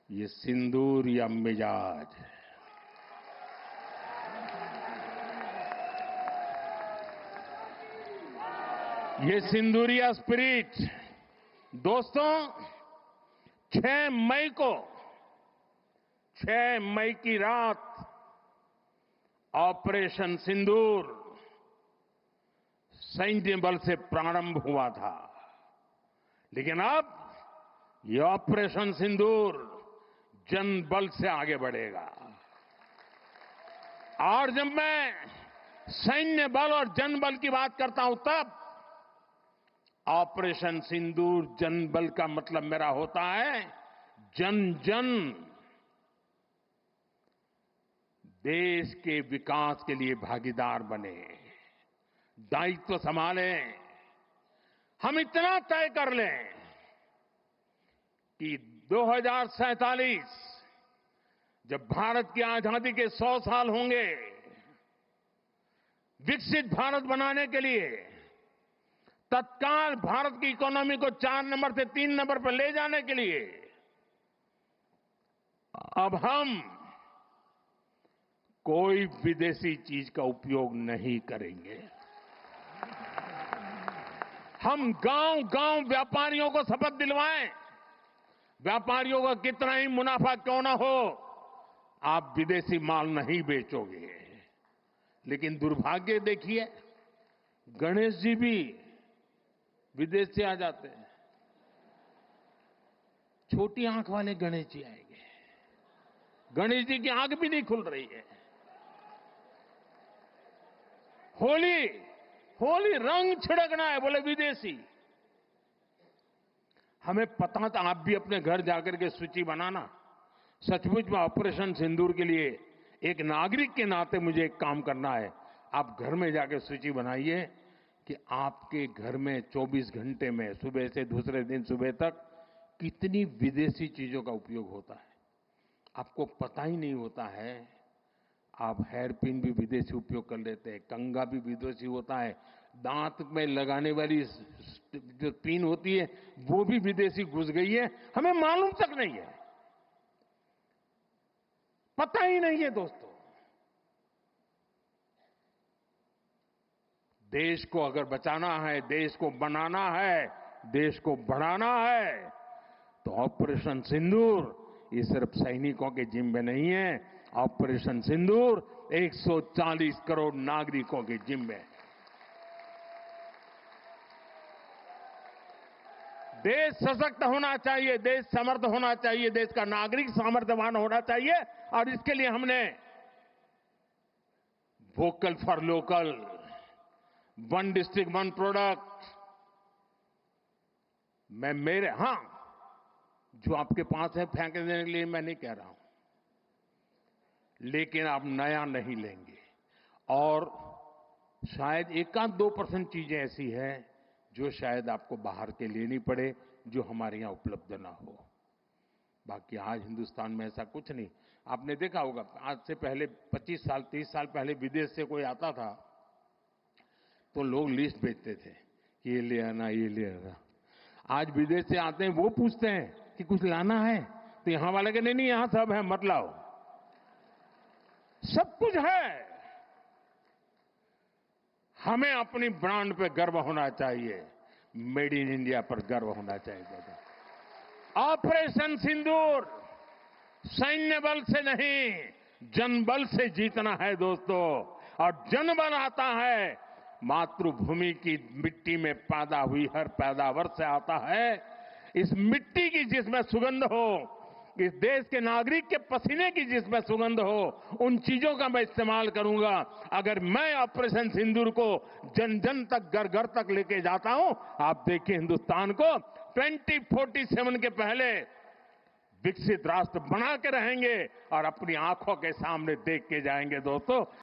ये सिंदूर या मिजाज, ये सिंदूरिया स्पिरिट। दोस्तों, 6 मई को, 6 मई की रात ऑपरेशन सिंदूर सैन्य बल से प्रारंभ हुआ था, लेकिन अब ये ऑपरेशन सिंदूर जन बल से आगे बढ़ेगा। और जब मैं सैन्य बल और जन बल की बात करता हूं, तब ऑपरेशन सिंदूर जन बल का मतलब मेरा होता है जन जन देश के विकास के लिए भागीदार बने, दायित्व संभालें। हम इतना तय कर लें कि 2047 जब भारत की आजादी के 100 साल होंगे, विकसित भारत बनाने के लिए तत्काल भारत की इकोनॉमी को 4 नंबर से 3 नंबर पर ले जाने के लिए अब हम कोई विदेशी चीज का उपयोग नहीं करेंगे। हम गांव-गांव व्यापारियों को शपथ दिलवाएं, व्यापारियों का कितना ही मुनाफा क्यों ना हो, आप विदेशी माल नहीं बेचोगे। लेकिन दुर्भाग्य देखिए, गणेश जी भी विदेश से आ जाते हैं। छोटी आंख वाले गणेश जी आएंगे, गणेश जी की आंख भी नहीं खुल रही है। होली रंग छिड़कना है, बोले विदेशी। हमें पता था, आप भी अपने घर जाकर के सूची बनाना। सचमुच में ऑपरेशन सिंदूर के लिए एक नागरिक के नाते मुझे एक काम करना है। आप घर में जाकर सूची बनाइए कि आपके घर में 24 घंटे में सुबह से दूसरे दिन सुबह तक कितनी विदेशी चीजों का उपयोग होता है। आपको पता ही नहीं होता है। आप हेयर पिन भी विदेशी उपयोग कर लेते हैं, कंघा भी विदेशी होता है, दांत में लगाने वाली जो पिन होती है वो भी विदेशी घुस गई है, हमें मालूम तक नहीं है, पता ही नहीं है। दोस्तों, देश को अगर बचाना है, देश को बनाना है, देश को बढ़ाना है, तो ऑपरेशन सिंदूर ये सिर्फ सैनिकों के जिम्मे नहीं है। ऑपरेशन सिंदूर 140 करोड़ नागरिकों के जिम्मे है। देश सशक्त होना चाहिए, देश समर्थ होना चाहिए, देश का नागरिक सामर्थ्यवान होना चाहिए। और इसके लिए हमने vocal for local, 1 district 1 product, जो आपके पास है फेंक देने के लिए मैं नहीं कह रहा हूं, लेकिन आप नया नहीं लेंगे। और शायद 1-2% चीजें ऐसी हैं जो शायद आपको बाहर के लेनी पड़े, जो हमारे यहां उपलब्ध ना हो। बाकी आज हिंदुस्तान में ऐसा कुछ नहीं। आपने देखा होगा, आज से पहले 25 साल 30 साल पहले विदेश से कोई आता था तो लोग लिस्ट भेजते थे कि ये ले आना, ये ले आना। आज विदेश से आते हैं, वो पूछते हैं कि कुछ लाना है, तो यहां वाले के नहीं, यहां सब है, मत लाओ, सब कुछ है। हमें अपनी ब्रांड पे गर्व होना चाहिए, मेड इन इंडिया पर गर्व होना चाहिए। ऑपरेशन सिंदूर सैन्य बल से नहीं, जनबल से जीतना है दोस्तों। और जनबल आता है मातृभूमि की मिट्टी में पैदा हुई हर पैदावार से आता है। इस मिट्टी की जिसमें सुगंध हो, इस देश के नागरिक के पसीने की जिसमें सुगंध हो, उन चीजों का मैं इस्तेमाल करूंगा। अगर मैं ऑपरेशन सिंदूर को जन जन तक, घर घर तक लेके जाता हूं, आप देखिए हिंदुस्तान को 2047 के पहले विकसित राष्ट्र बना के रहेंगे और अपनी आंखों के सामने देख के जाएंगे दोस्तों।